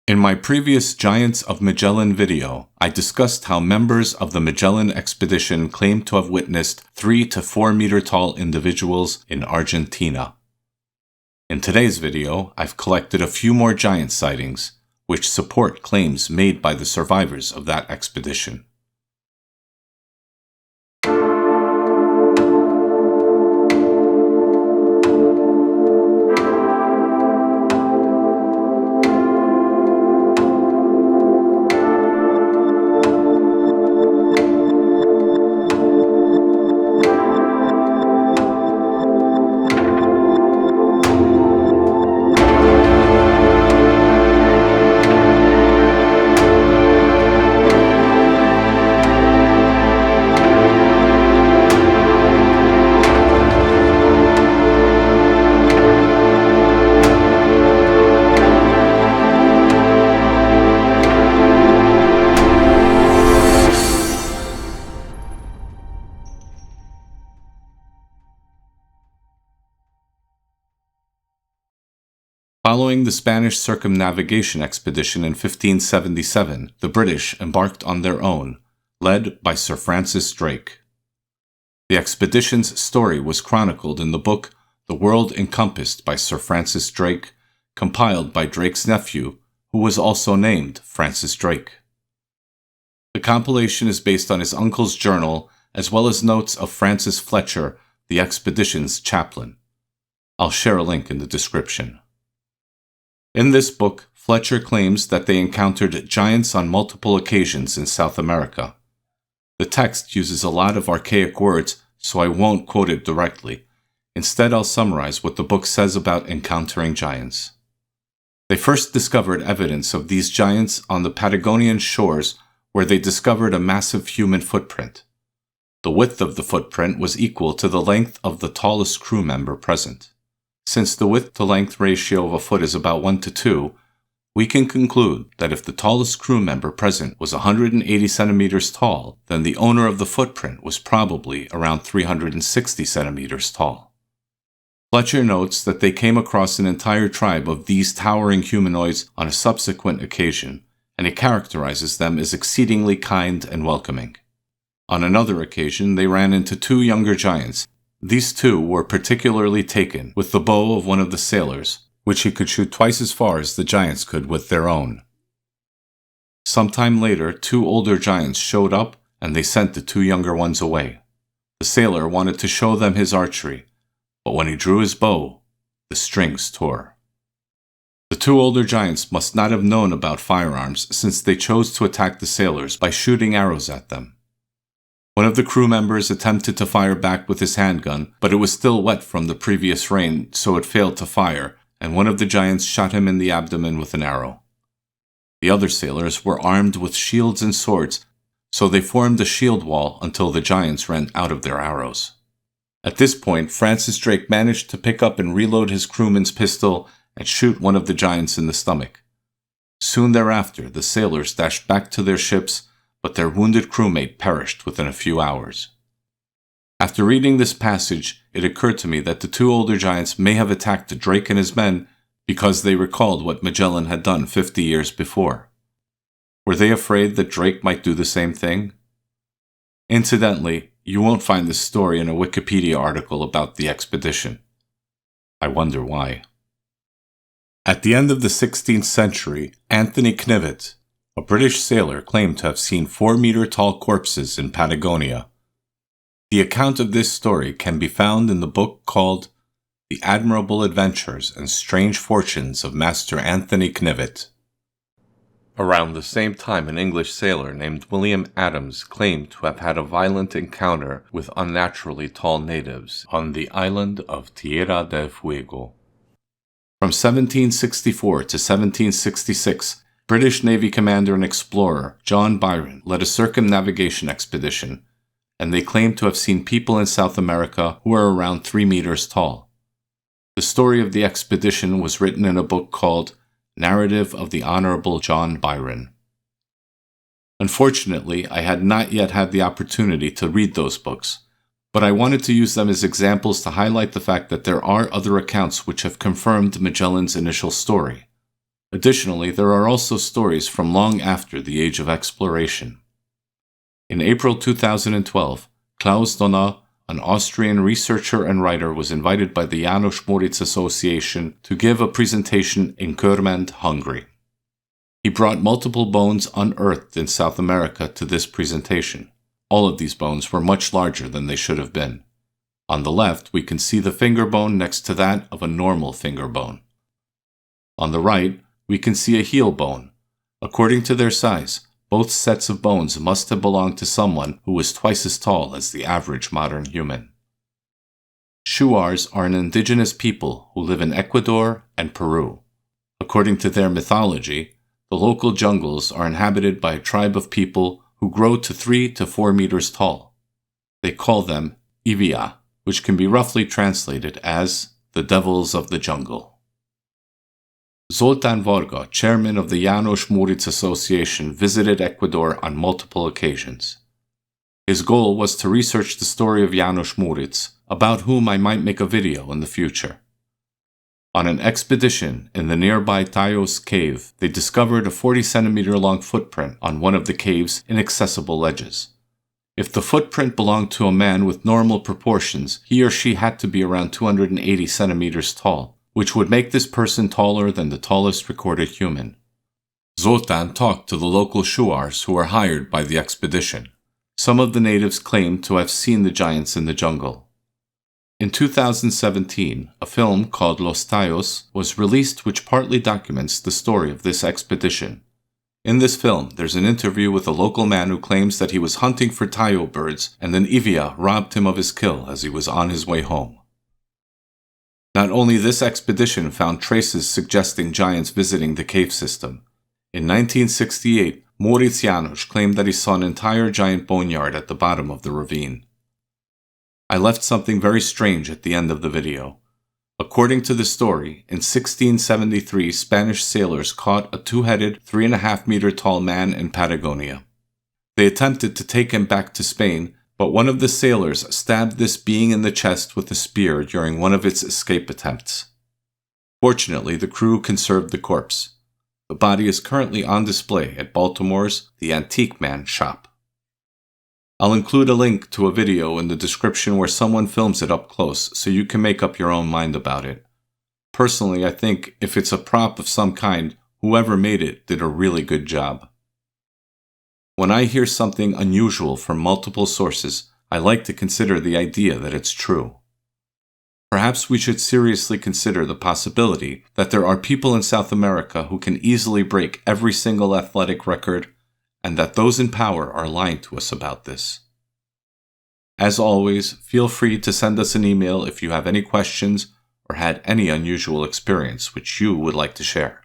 In my previous Giants of Magellan video, I discussed how members of the Magellan expedition claimed to have witnessed 3 to 4 meter tall individuals in Argentina. In today's video, I've collected a few more giant sightings, which support claims made by the survivors of that expedition. Following the Spanish circumnavigation expedition in 1577, the British embarked on their own, led by Sir Francis Drake. The expedition's story was chronicled in the book The World Encompassed by Sir Francis Drake, compiled by Drake's nephew, who was also named Francis Drake. The compilation is based on his uncle's journal, as well as notes of Francis Fletcher, the expedition's chaplain. I'll share a link in the description. In this book, Fletcher claims that they encountered giants on multiple occasions in South America. The text uses a lot of archaic words, so I won't quote it directly. Instead, I'll summarize what the book says about encountering giants. They first discovered evidence of these giants on the Patagonian shores, where they discovered a massive human footprint. The width of the footprint was equal to the length of the tallest crew member present. Since the width-to-length ratio of a foot is about 1 to 2, we can conclude that if the tallest crew member present was 180 centimeters tall, then the owner of the footprint was probably around 360 centimeters tall. Fletcher notes that they came across an entire tribe of these towering humanoids on a subsequent occasion, and he characterizes them as exceedingly kind and welcoming. On another occasion, they ran into 2 younger giants. These 2 were particularly taken with the bow of one of the sailors, which he could shoot twice as far as the giants could with their own. Sometime later, 2 older giants showed up, and they sent the 2 younger ones away. The sailor wanted to show them his archery, but when he drew his bow, the strings tore. The 2 older giants must not have known about firearms, since they chose to attack the sailors by shooting arrows at them. One of the crew members attempted to fire back with his handgun, but it was still wet from the previous rain, so it failed to fire, and one of the giants shot him in the abdomen with an arrow. The other sailors were armed with shields and swords, so they formed a shield wall until the giants ran out of their arrows. At this point, Francis Drake managed to pick up and reload his crewman's pistol and shoot one of the giants in the stomach. Soon thereafter, the sailors dashed back to their ships, but their wounded crewmate perished within a few hours. After reading this passage, it occurred to me that the 2 older giants may have attacked Drake and his men because they recalled what Magellan had done 50 years before. Were they afraid that Drake might do the same thing? Incidentally, you won't find this story in a Wikipedia article about the expedition. I wonder why. At the end of the 16th century, Anthony Knivet, a British sailor, claimed to have seen 4-meter-tall corpses in Patagonia. The account of this story can be found in the book called The Admirable Adventures and Strange Fortunes of Master Anthony Knivet. Around the same time, an English sailor named William Adams claimed to have had a violent encounter with unnaturally tall natives on the island of Tierra del Fuego. From 1764 to 1766, British Navy commander and explorer John Byron led a circumnavigation expedition, and they claimed to have seen people in South America who were around 3 meters tall. The story of the expedition was written in a book called Narrative of the Honorable John Byron. Unfortunately, I had not yet had the opportunity to read those books, but I wanted to use them as examples to highlight the fact that there are other accounts which have confirmed Magellan's initial story. Additionally, there are also stories from long after the age of exploration. In April 2012, Klaus Donau, an Austrian researcher and writer, was invited by the János Moritz Association to give a presentation in Körmend, Hungary. He brought multiple bones unearthed in South America to this presentation. All of these bones were much larger than they should have been. On the left, we can see the finger bone next to that of a normal finger bone. On the right, we can see a heel bone. According to their size, both sets of bones must have belonged to someone who was twice as tall as the average modern human. Shuars are an indigenous people who live in Ecuador and Peru. According to their mythology, the local jungles are inhabited by a tribe of people who grow to 3 to 4 meters tall. They call them Ivia, which can be roughly translated as the devils of the jungle. Zoltán Varga, chairman of the János Moritz Association, visited Ecuador on multiple occasions. His goal was to research the story of János Moritz, about whom I might make a video in the future. On an expedition in the nearby Tayos cave, they discovered a 40-centimeter-long footprint on one of the cave's inaccessible ledges. If the footprint belonged to a man with normal proportions, he or she had to be around 280 centimeters tall, which would make this person taller than the tallest recorded human. Zoltán talked to the local Shuars who were hired by the expedition. Some of the natives claimed to have seen the giants in the jungle. In 2017, a film called Los Tayos was released which partly documents the story of this expedition. In this film, there's an interview with a local man who claims that he was hunting for Tayo birds and then Ivia robbed him of his kill as he was on his way home. Not only this expedition found traces suggesting giants visiting the cave system. In 1968, Moritz János claimed that he saw an entire giant boneyard at the bottom of the ravine. I left something very strange at the end of the video. According to the story, in 1673 Spanish sailors caught a two-headed, 3.5-meter tall man in Patagonia. They attempted to take him back to Spain, but one of the sailors stabbed this being in the chest with a spear during one of its escape attempts. Fortunately, the crew conserved the corpse. The body is currently on display at Baltimore's The Antique Man shop. I'll include a link to a video in the description where someone films it up close so you can make up your own mind about it. Personally, I think if it's a prop of some kind, whoever made it did a really good job. When I hear something unusual from multiple sources, I like to consider the idea that it's true. Perhaps we should seriously consider the possibility that there are people in South America who can easily break every single athletic record, and that those in power are lying to us about this. As always, feel free to send us an email if you have any questions or had any unusual experience which you would like to share.